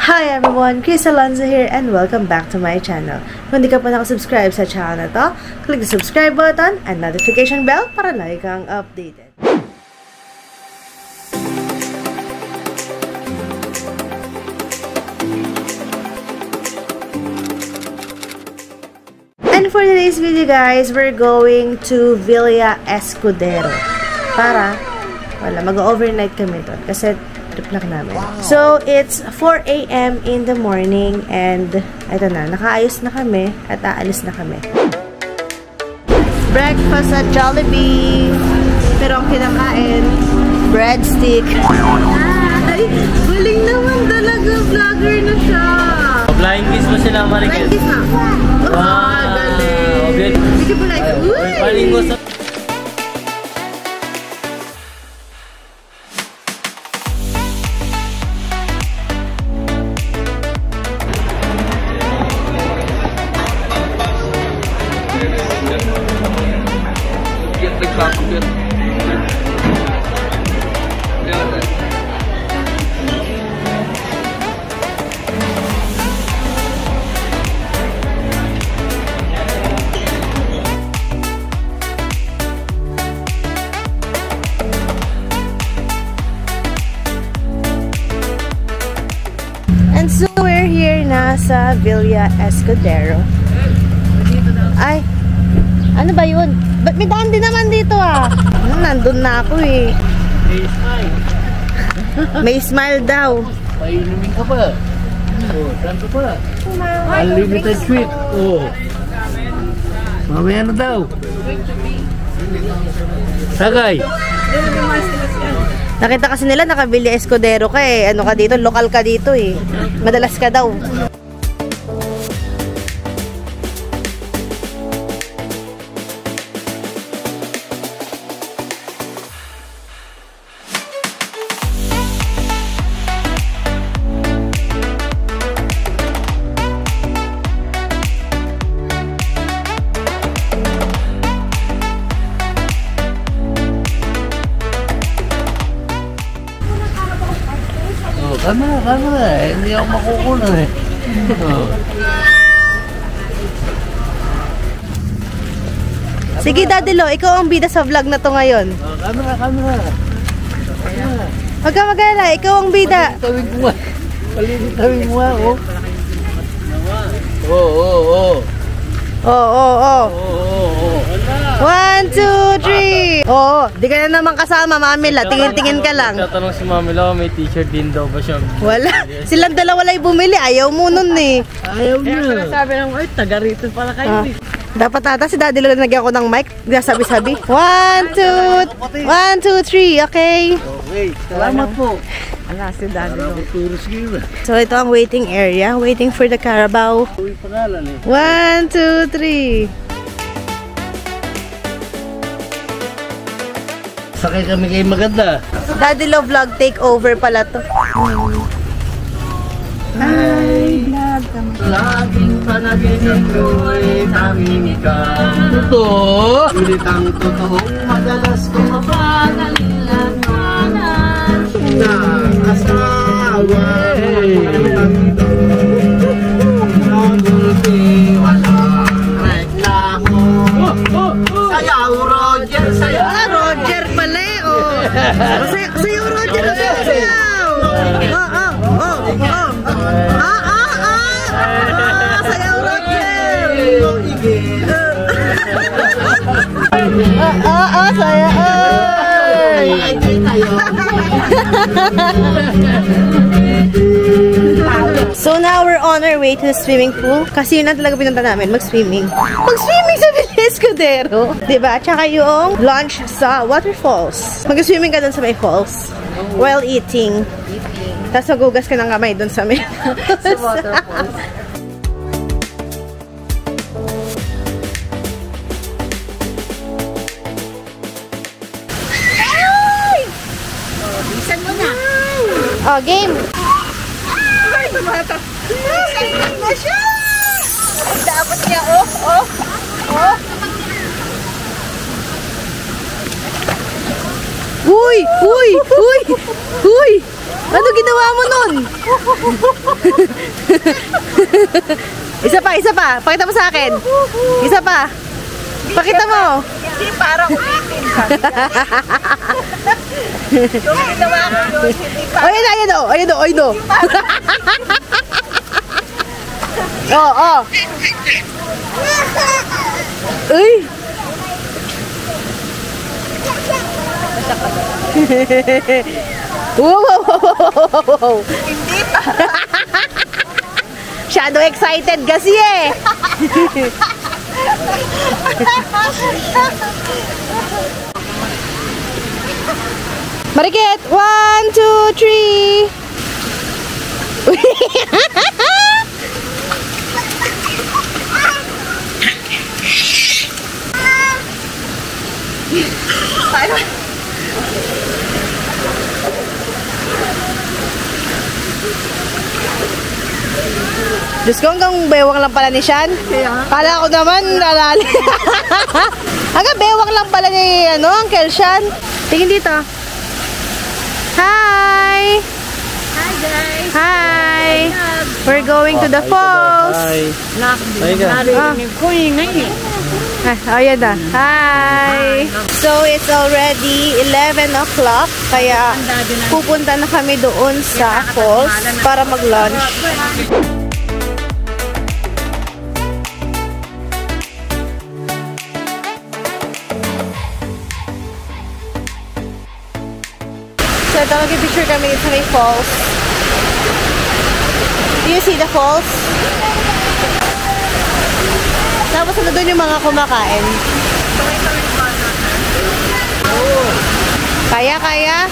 Hi everyone! Chris Alonzo here and welcome back to my channel. Kung hindi ka pa nakasubscribe sa channel na to, click the subscribe button and notification bell para lagi kang updated. And for today's video guys, we're going to Villa Escudero para mag-overnight kami doon kasi trip lang namin. So, it's 4 AM in the morning and ito na, nakaayos na kami at aalis na kami. Breakfast at Jollibee. Pero ang kinakain, breadstick. Ay, galing naman talaga. Vlogger na siya. Flying kiss mo sila, Maricel. Flying kiss na. Wow, galing. Hindi ko like, uy! Paling mo sa... And so we're here na sa Villa Escudero. Ay, ano ba yun? Ba't may daan din naman dito ah? Nandun na ako eh. May smile. May smile daw. Painumin ka pa. Oh, saan ka pa? Unlimited sweet. Oh. Mamaya na daw. Sagay. Nakita kasi nila nakabili Escudero ka eh. Ano ka dito? Lokal ka dito eh. Madalas ka daw. Kamera. Hindi ako makukunan eh. Oh. Sige Daddy Lo, ikaw ang bida sa vlog na to ngayon. Oh, kamera. Huwag ka mag-alala, ikaw ang bida. Palitawin mo ako. Oo. 1, 2, 3. Oo, di ka na naman kasama, Mamila. Tingin-tingin ka lang. Tatanong si Mamila, may t-shirt din daw ba siya? Wala. Silang dalawa lang bumili. Ayaw mo nun eh. Ayaw niya. Kaya sabi ng, ay, taga rito pala kayo. Dapat ata si Daddy Lo nagyan ko ng mic. Sabi-sabi. 1, 2, 3. Okay. Okay. Salamat po. Ala, si Daddy Lo. So, ito ang waiting area. Waiting for the Carabao. 1, 2, 3. Sakay kami kay maganda. Daddy Lo vlog takeover pala to. Hi, vlog kami. Laging panaginip ko'y tanging ikaw. Totoo? Ngunit ang totoong madalas kong mapangalilanganan na asawa walang reklamo. Sayaw, Roger, sayaw. Roger pala eh, oh. Sayaw, Roger, sayaw. Sayaw, Roger. So now we're on our way to the swimming pool. Kasi yun na talaga pinunta namin, mag-swimming. Mag-swimming sa Villa Escudero. Diba? Tsaka yung lunch sa waterfalls. Mag-swimming ka dun sa may falls. While eating. Tapos magugas ka ng kamay dun sa may Sa waterfalls. Bisan mo na. Oh, game! Ay, tumata. Excited na siya! Dapat niya, oh. Uy! Ano ginawa mo nun? Isa pa, isa pa. Pakita mo sa akin. Isa pa. Pakita mo. Hindi parang ulitin. Yung ginawa ko yun, hindi parang... Ayun, ayun o. Ayun o, ayun o. Oo. Uy. Wow. Hindi pa. Shadow excited kasi eh. Marikit, 1, 2, 3. Diyos ko, hanggang bewang lang pala ni Shan. Kala ko naman, lalali. Hanggang bewang lang pala ni, Uncle Shan. Tingin dito. Hi! Hi guys. Hi! We're going to the falls. Narinig ko ngayon. Ayan na. Hi! So, it's already 11 o'clock. Kaya, pupunta na kami doon sa falls para mag-lunch. So, ito, mag-picture kami sa may falls. Do you see the falls? Tapos na doon yung mga kumakain. Kaya, kaya?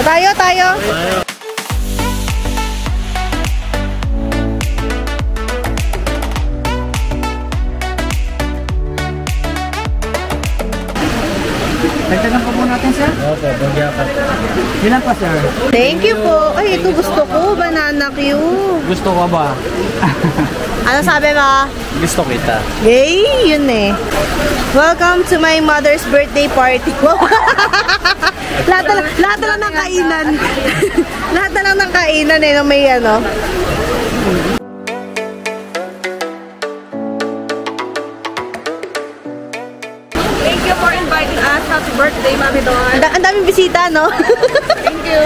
Tayo, tayo. Tagtagan po muna natin, sir. Opo, bagyakat. Ilan pa, sir? Thank you po. Ay, ito gusto ko. Banana Q. Gusto ko ba? Ano sabi mo? Gusto kita. Yay! Yun eh. Welcome to my mother's birthday party. lahat na lang ng kainan. Lahat na lang ng kainan eh. May ano. Thank you for inviting us. Happy birthday, Mami Don. Ang daming bisita, no? Thank you.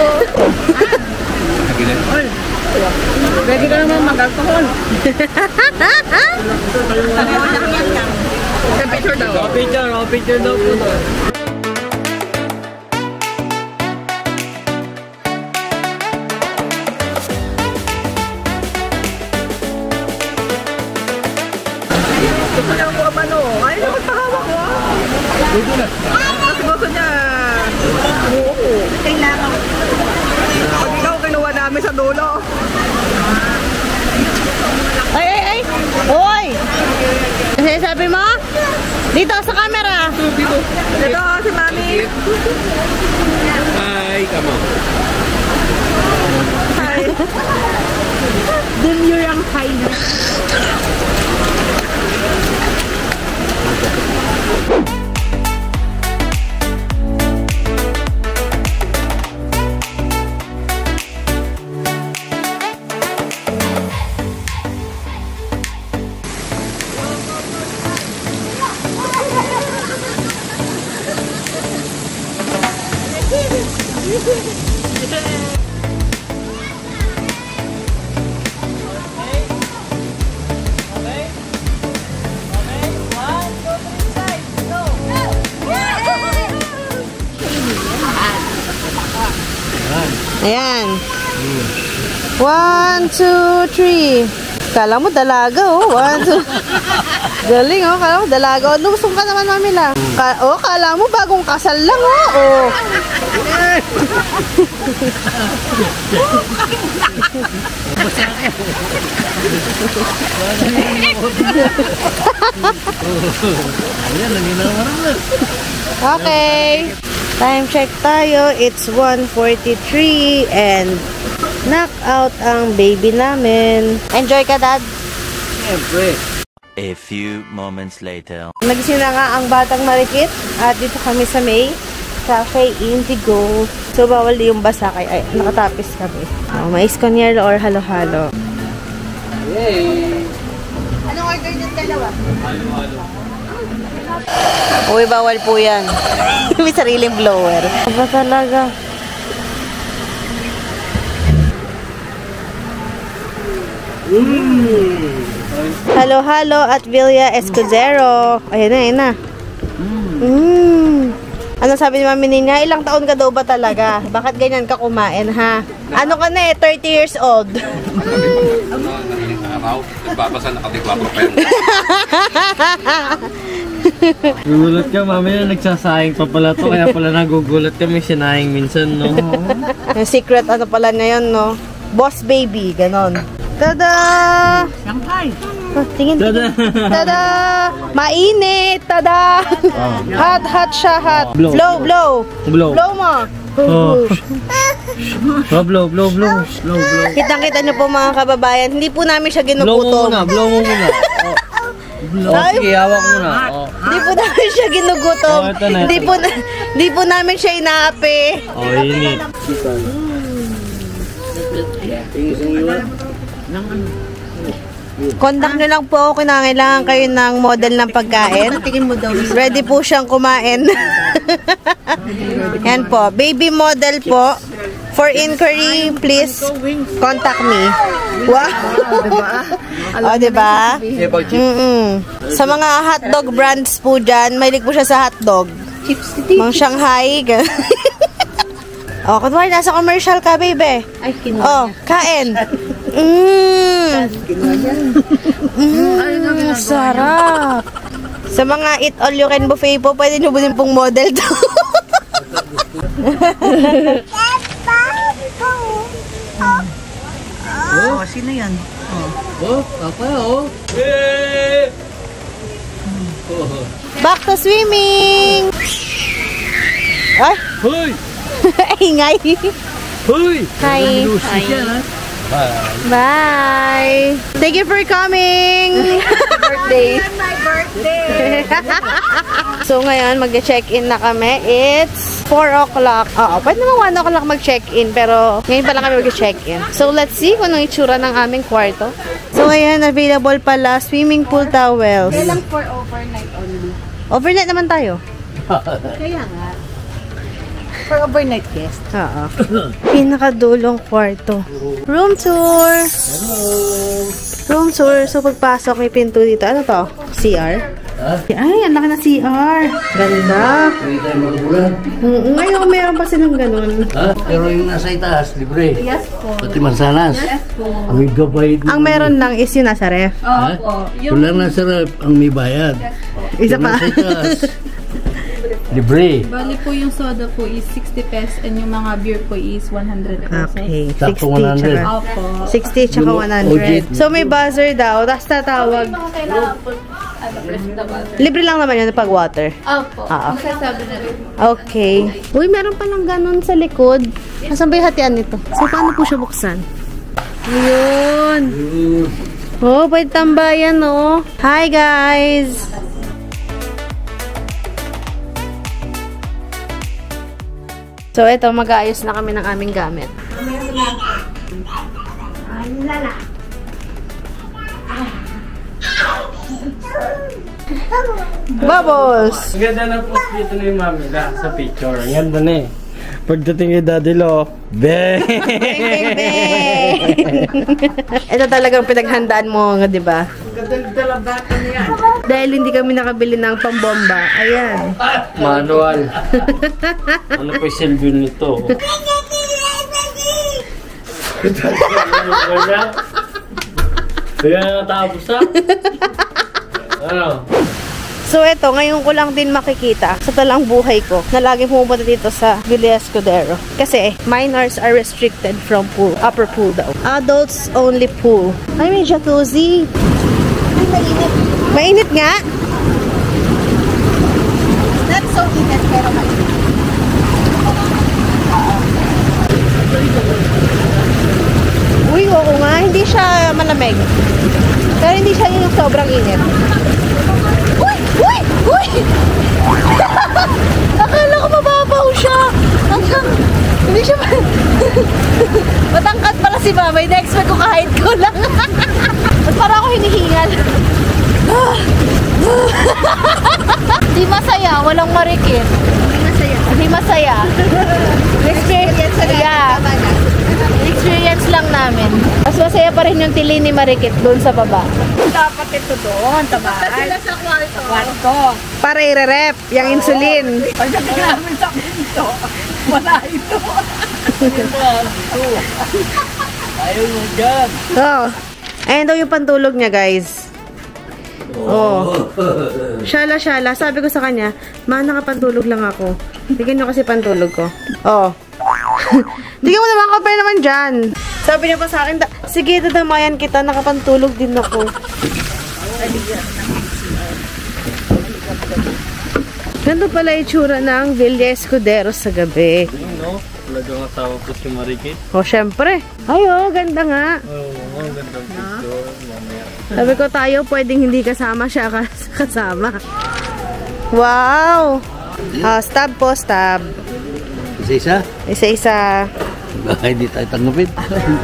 Pwede ka naman mag-alcohol. Picture daw. Picture daw po. Gusto niya ako abano. Ay, magpahawak ko. Kasi gusto niya. Oo. Kailangan. Pag ikaw kinuha namin sa dulo. Ay, ay, ay! Hoy! Kasi sabi mo? Dito sa camera! Dito si Mami. Hi, come on. Hi. Demure ang highness. Ayan. 1, 2, 3. Kala mo dalaga, oh. 1, 2. Galing, oh. Kala mo dalaga. Oh, lumusong ka naman, Mami lang. Kala mo bagong kasal lang, oh. Oh. Okay. Time check tayo. It's 1:43 and Knockout ang baby namin. Enjoy ka, Dad? Siyempre. A few moments later. Nagising na nga ang batang marikit at dito kami sa May Cafe Indigo. So, bawal yung basa kaya nakatapis kami. Mais konyero or halo-halo. Yay! Anong order yung dalawa? Halo-halo. Uy, bawal po yan. May sariling blower. Aba talaga. Halo-halo at Villa Escudero. Ayan na. Ano sabi ni Mami Nina? Ilang taon ka daw ba talaga? Bakit ganyan ka kumain, ha? Ano ka na 30 years old. Nagbabasa nakatiklap pa yun. Gugulat ka, Mami, na nagsasayang pa pala to. Kaya pala nagugulat kami, sinayang minsan, no? Yung secret ano pala ngayon, no? Boss baby, ganon. Tada! Shanghai. Oh, tingin. Tada! Tada! Mainit! Tada! Hot siya, hot. Blow. Blow. Blow mo. Oh. Blow. Kitang-kita niyo po mga kababayan, hindi po namin siya Blow mo ginugutom. muna, blow mo muna. Oh, sige, hawak muna. Oh. Hindi po namin siya ginugutom. Oh, ito na. Hindi po namin siya inaapi. Oh, init. Contact nyo lang po ako, kinangailangan kayo ng model ng pagkain. Ready po siyang kumain. Yan po, baby model po. For inquiry, please contact me. Wow! O, diba? Sa mga hotdog brands po dyan, mahilig po siya sa hotdog. Mang Shanghai. O, kunwari, nasa commercial ka, baby. Ay, kinuha Oh, kain. Sarap. Sa mga eat all you can buffet po, pwede nyo din pong model to. Oh, sino yan? Oh, papa, oh. Back to swimming. Ay, Hoy! ingay. Hoy! Hi. Bye. Thank you for coming. birthday. My birthday! So ngayon, mag-check-in na kami. It's 4 o'clock. Oo, pwede naman 1 o'clock mag-check-in, pero ngayon pa lang kami mag-check-in. So let's see kung anong itsura ng aming kwarto. So ngayon, available pala swimming pool towels. Kailang for overnight only. Overnight naman tayo. Kaya nga. For overnight guest. Oo. Pinakadulong kwarto. Room tour. Room tour. So pagpasok, may pinto dito. Ano to? CR? Ay, ang laki na CR. Ganda. Ngayon, meron pa silang ganun. Pero yung nasa itaas, libre. Yes po. Pati mansanas. Yes po. Ang may gabay. Ang meron lang is yung nasa ref. Opo. Yung Wala nasa rep, ang may bayad. Isa Yung pa. nasa itaas, libre. Bali po yung soda po is 60 pesos and yung mga beer po is 100 pesos. Okay. Sakto 60 100. tsaka. Opo. 60 tsaka Yung 100. OJT. So may buzzer daw. Tapos tatawag. Mga kailangan po, press the button. Libre lang naman yun pag water. Opo. Ah. Magsasabi na rin. Okay. Uy, meron pa lang ganun sa likod. Asan ba yung hatian nito? So, paano po siya buksan? Ayun. Oh, pwede tambayan, oh. Hi, guys. So, ito, mag-aayos na kami ng aming gamit. Bubbles! Ang ganda na post dito ni Mami sa picture. Ang ganda na eh. Pagdating kay Daddy Lo, bang! Bang, bang! Ito talagang pinaghandaan mo, di ba? Dahil hindi kami nakabili ng pambomba. Ayan. Manual. Ano pa yung silbi nito? Kaya natapos ha? Ano? So ito, ngayon ko lang din makikita sa talang buhay ko na lagi pumupunta dito sa Villa Escudero. Kasi minors are restricted from pool, upper pool daw. Adults only pool. Ay, may jacuzzi. Ay, mainit. Mainit nga. not so init pero mainit. hindi siya malamig. Pero hindi siya yung sobrang init. Uy! Uy! Uy! Akala ko mababaw siya. Hindi siya matangkad pala si Mama. Na-expect ko kahit ko lang. At para ako hinihingal. Di masaya. Walang marikit. Di masaya. Experience experience lang namin. Mas masaya pa rin yung tili ni Marikit doon sa baba. Dapat ito doon, tabay. Sila sa kwarto. Para i-rep yung insulin. Pagdating namin sa pinto, wala ito. Ayaw mo dyan. Oh. Ayan daw yung pantulog niya, guys. Oh. Shala. Sabi ko sa kanya, Ma, nakapantulog lang ako. Tignan nyo kasi pantulog ko. Oh. Tignan mo naman, kapay naman dyan. Sabi niya pa sa akin, sige, dadamayan kita, nakapantulog din ako. Ganito pala itsura ng Villa Escudero sa gabi. No? Talagang asawa ko si Marikit. Oh, syempre. Ay, oh, ganda nga. Oo, gandang picture. Mamaya. Sabi ko tayo, pwedeng hindi kasama siya kasama. Wow! Stab po, stab. Isa-isa? Isa-isa. Baka hindi tayo tanggapin.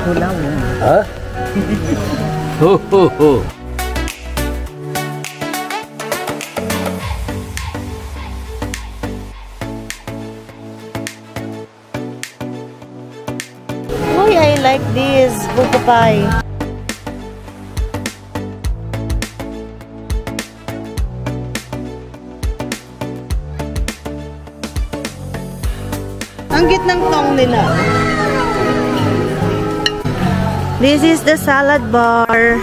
Kulang yan. Ha? Ho, ho, ho. Uy, I like this. Buko pie. Ang gitnang tong nila. This is the salad bar.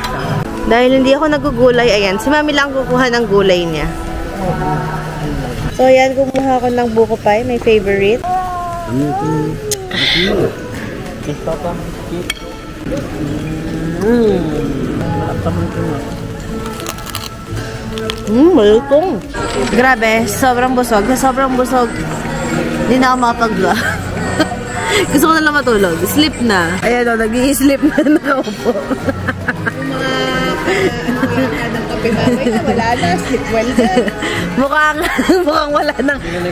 Dahil hindi ako nagugulay, ayan. Si Mami lang kukuha ng gulay niya. So, ayan. Kumuha ko ng buko pie. My favorite. Malutong. Grabe. Sobrang busog. Sobrang busog. Hindi na ako makapag-vlog. Gusto ko na lang matulog. Sleep na. Ayan o, nag-i-sleep na nakaupo. Wala na, sleep well na.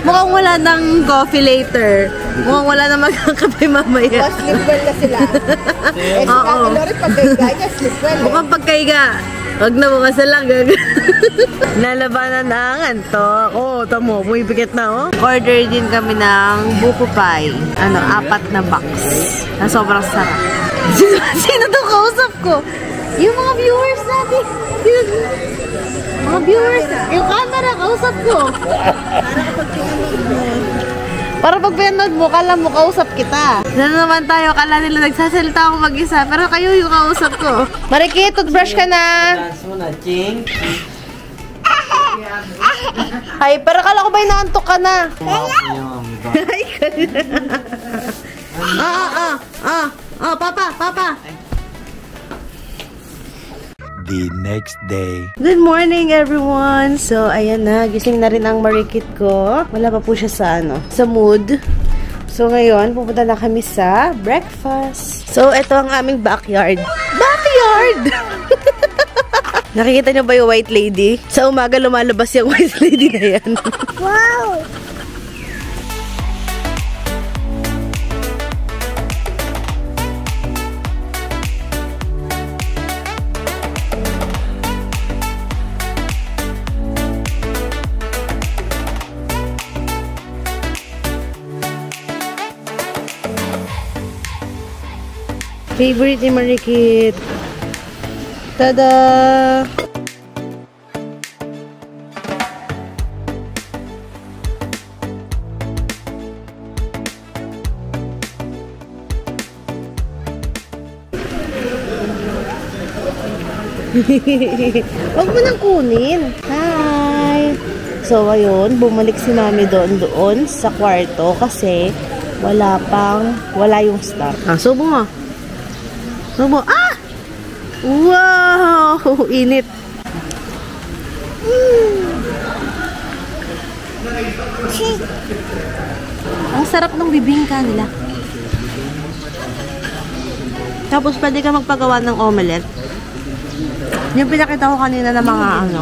mukhang wala ng coffee later. Mukhang wala na magkakape mamaya. Sleep well na sila. Eh, si Kakalorit, pagkaiga niya, sleep well. Mukhang pagkaiga. Huwag na bukas na lang. Lalabanan na ang antok. Oh, tamo. Pumipikit na, oh. Order din kami ng buko pie. 4 na box. Na sobrang sarap. Sino to kausap ko? Yung mga viewers natin. Mga viewers. Yung camera, kausap ko. Para pag pinanood mo, kala mo kausap kita. Ano naman tayo, kala nila nagsasalita ako mag-isa. Pero kayo yung kausap ko. Marikit, toothbrush ka na. Dance mo na, ching. Ay, pero kala ko ba inaantok ka na? Ay, papa. The next day. Good morning, everyone! So, ayan na. Gising na rin ang Marikit ko. Wala pa po siya sa mood. So, ngayon, pupunta na kami sa breakfast. So, ito ang aming backyard. Backyard! Nakikita niyo ba yung white lady? Sa umaga, lumalabas yung white lady na yan. Wow! Favorite ni Marikit. Tada! Huwag mo nang kunin. Hi! So, ayun, bumalik si Mami doon sa kwarto kasi wala yung start. Subo mo. Subo. Ah! Wow! Init. Ang sarap ng bibingka nila. Tapos pwede ka magpagawa ng omelette. Yung pinakita ko kanina ng mga ano.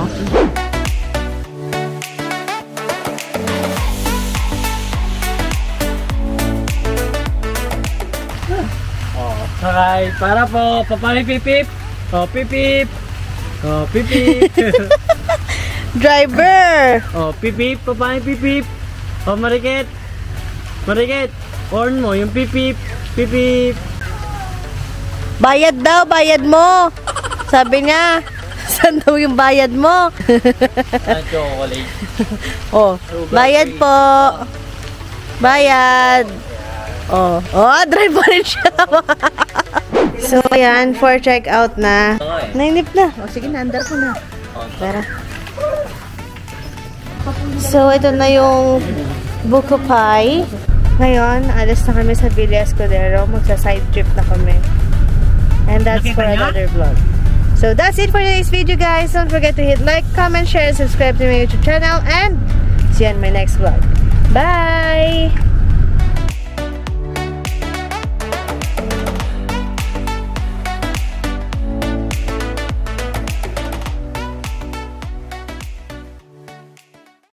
Okay, para po, papay pipip. Oh, pipip. Oh, pipip. Driver! Oh, pipip, papay pipip. Oh, marikit. Marikit. Horn mo, yung pipip. Pipip. Bayad daw, bayad mo! Sabi niya, saan daw yung bayad mo? Chocolate. Oh, bayad po. Bayad. Oh, drive pa rin siya. So, ayan, for checkout na. Nainip na. O, sige, naandar ko na. Tara. So, ito na yung buko pie. Ngayon, alis na kami sa Villa Escudero. Magsa-side trip na kami. And that's for another vlog. So, that's it for today's video, guys. Don't forget to hit like, comment, share, and subscribe to my YouTube channel. And see you on my next vlog. Bye!